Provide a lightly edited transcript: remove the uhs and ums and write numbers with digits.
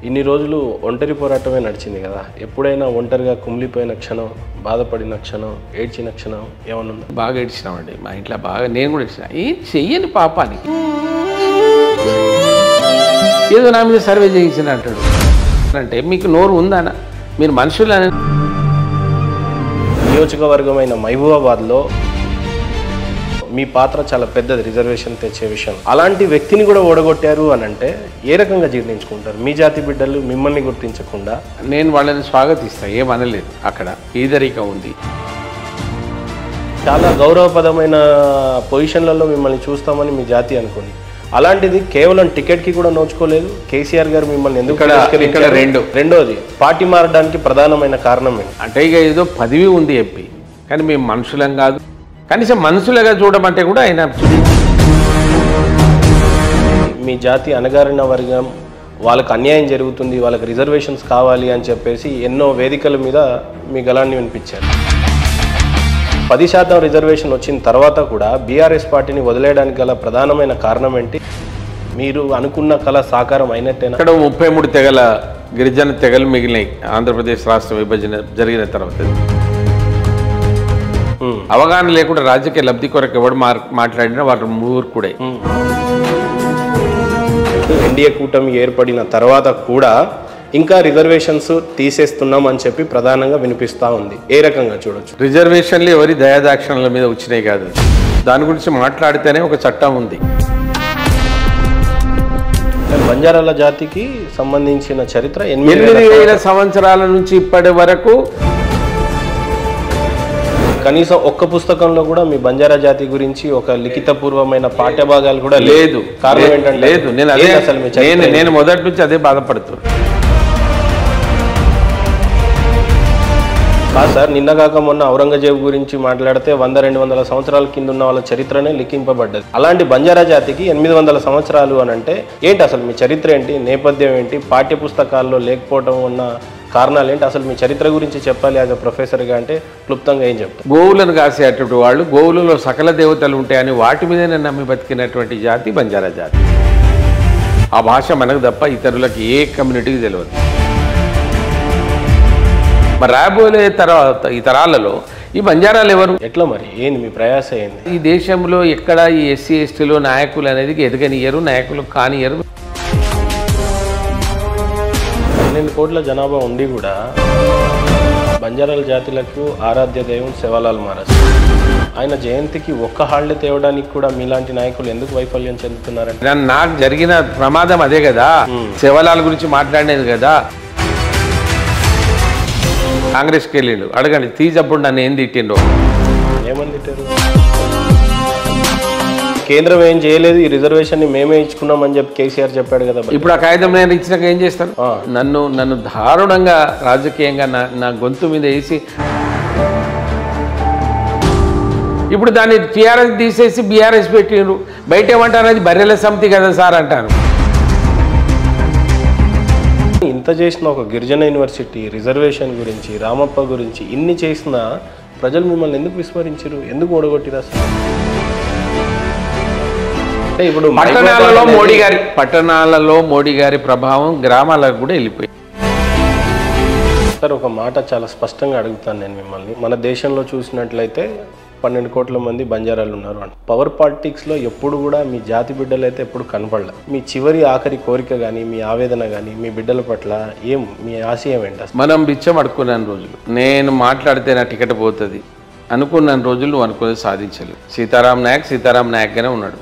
ఇన్ని రోజులు ఒంటరి పోరాటమే నడిచింది కదా. ఎప్పుడైనా ఒంటరిగా కుమిలిపోయిన క్షణం, బాధపడిన క్షణం, ఏడ్చిన క్షణం ఏమన్నా ఉందా? బాగా ఏడ్చినామండి మా ఇంట్లో, బాగా నేను కూడా ఏడ్చిన. ఏం చెయ్యని పాపానికి ఏదో నా మీద సర్వే చేయించిన అంటాడు. అంటే మీకు నోరు ఉందానా? మీరు మనుషులని. నియోజకవర్గమైన మహబూబాబాద్లో మీ పాత్ర చాలా పెద్దది, రిజర్వేషన్ తెచ్చే విషయం. అలాంటి వ్యక్తిని కూడా ఓడగొట్టారు అని అంటే ఏ రకంగా జీర్ణించుకుంటారు? మీ జాతి బిడ్డలు మిమ్మల్ని గుర్తించకుండా. నేను వాళ్ళని స్వాగతిస్తాను, ఏమనలేదు. అక్కడ పేదరికం ఉంది. చాలా గౌరవపదమైన పొజిషన్లలో మిమ్మల్ని చూస్తామని మీ జాతి అనుకుంది. అలాంటిది కేవలం టికెట్కి కూడా నోచుకోలేదు. కేసీఆర్ గారు మిమ్మల్ని ఎందుకు ఇక్కడ రెండోది పార్టీ మారడానికి ప్రధానమైన కారణం ఏంటి? అంటే ఇక ఏదో పదవి ఉంది ఎంపీ, కానీ మేము మనుషులం కాదు. కనీసం మనుషులుగా చూడమంటే కూడా ఆయన. మీ జాతి అణగారిన వర్గం, వాళ్ళకి అన్యాయం జరుగుతుంది, వాళ్ళకి రిజర్వేషన్స్ కావాలి అని చెప్పేసి ఎన్నో వేదికల మీద మీ గళాన్ని వినిపించారు. 10% రిజర్వేషన్ వచ్చిన తర్వాత కూడా బీఆర్ఎస్ పార్టీని వదిలేయడానికి గల ప్రధానమైన కారణం ఏంటి? మీరు అనుకున్న కళ సాకారం అయినట్టేనా? ఇక్కడ 33 తెగల గిరిజన తెగలు మిగిలినాయి ఆంధ్రప్రదేశ్ రాష్ట్ర విభజన జరిగిన తర్వాత. అవగాహన లేకుండా రాజకీయ లబ్ధి కొరకు ఎవడు మాట్లాడినా వాటి మూర్ఖుడే. ఎన్డీఏ కూటమి ఏర్పడిన తర్వాత కూడా ఇంకా రిజర్వేషన్స్ తీసేస్తున్నాం అని చెప్పి ప్రధానంగా వినిపిస్తూ ఉంది. ఏ రకంగా చూడొచ్చు? రిజర్వేషన్లు ఎవరి దయాదాక్షిణ్యాల మీద వచ్చినాయి కాదు, దాని గురించి మాట్లాడితేనే ఒక చట్టం ఉంది. బంజారాల జాతికి సంబంధించిన చరిత్ర 8,000 సంవత్సరాల నుంచి ఇప్పటి వరకు కనీసం ఒక్క పుస్తకంలో కూడా మీ బంజారా జాతి గురించి ఒక లిఖితపూర్వమైన పాఠ్యభాగాలు కూడా లేదు. కారణం ఏంటంటే లేదు. నేను మొదటి నుంచి అదే బాధపడుతున్నాను. కాదు సార్, నిన్నగాక మొన్న ఔరంగజేబు గురించి మాట్లాడితే 100-200 సంవత్సరాల కింద ఉన్న వాళ్ళ చరిత్రనే లిఖింపబడ్డది. అలాంటి బంజారా జాతికి 800 సంవత్సరాలు అని అంటే ఏంటి అసలు? మీ చరిత్ర ఏంటి? నేపథ్యం ఏంటి? పాఠ్య పుస్తకాల్లో లేకపోవడం ఉన్న కారణాలు ఏంటి? అసలు మీ చరిత్ర గురించి చెప్పాలి యాజ్ అ ప్రొఫెసర్గా అంటే క్లుప్తంగా ఏం చెప్తారు? గోవులను కాసేటువంటి వాళ్ళు, గోవులలో సకల దేవతలు ఉంటాయని వాటి మీదనే నమ్మి బతికినటువంటి జాతి బంజారా జాతి. ఆ భాష మనకు తప్ప ఇతరులకు ఏ కమ్యూనిటీకి తెలియదు. మరి రాబోయే తర్వాత ఈ తరాలలో ఈ బంజారాలు ఎవరు? ఎట్లా మరి? ఏంది మీ ప్రయాస ఏంది? ఈ దేశంలో ఎక్కడ ఈ ఎస్సీ ఎస్టీలో నాయకులు అనేది ఎదగనియరు, నాయకులు కానియరు. 12 కోట్ల జనాభా ఉండి కూడా బంజారాల జాతులకు ఆరాధ్య దైవం శివలాల్ మహారాజ్. ఆయన జయంతికి ఒక్క హాలిడే తేవడానికి కూడా మీలాంటి నాయకులు ఎందుకు వైఫల్యం చెందుతున్నారంటే? నాకు జరిగిన ప్రమాదం అదే కదా, శివలాల్ గురించి మాట్లాడేది కదా. కాంగ్రెస్కి వెళ్ళిండు, అడగండి తీజప్పుడు నన్ను ఏం తిట్టిండో. ఏమని తిట్టారు? కేంద్రం ఏం చేయలేదు, ఈ రిజర్వేషన్ ని మేమే ఇచ్చుకున్నాం అని చెప్పి కేసీఆర్ చెప్పాడు కదా. ఇప్పుడు ఆ కాగితం నేను ఇచ్చినాక ఏం చేస్తాను? నన్ను దారుణంగా రాజకీయంగా నా గొంతు మీద వేసి ఇప్పుడు దాన్ని టీఆర్ఎస్ తీసేసి బీఆర్ఎస్ పెట్టిండ్రు. బయట ఏమంటారు? అది బర్రెల సమితి కదా సార్ అంటాను. ఇంత చేసిన ఒక గిరిజన యూనివర్సిటీ రిజర్వేషన్ గురించి, రామప్ప గురించి ఇన్ని చేసిన ప్రజలు మిమ్మల్ని ఎందుకు విస్మరించారు? ఎందుకు ఓడగొట్టిరు అసలు? అంటే ఇప్పుడు పట్టణాలలో మోడీ గారి ప్రభావం గ్రామాలకు కూడా వెళ్ళిపోయింది. సార్, ఒక మాట చాలా స్పష్టంగా అడుగుతాను నేను మిమ్మల్ని. మన దేశంలో చూసినట్లయితే 12 కోట్ల మంది బంజారాలు ఉన్నారు అంట. పవర్ పాలిటిక్స్లో ఎప్పుడు కూడా మీ జాతి బిడ్డలు అయితే ఎప్పుడు కనపడలే. మీ చివరి ఆఖరి కోరిక కానీ, మీ ఆవేదన కానీ, మీ బిడ్డల పట్ల మీ ఆశయం ఏంటి? మనం బిచ్చం అడుక్కున్న రోజులు, నేను మాట్లాడితే నా టికెట్ పోతుంది అనుకున్న రోజులు నువ్వు అనుకునేది సాధించలేవు. సీతారాం నాయక్ గానే ఉన్నాడు.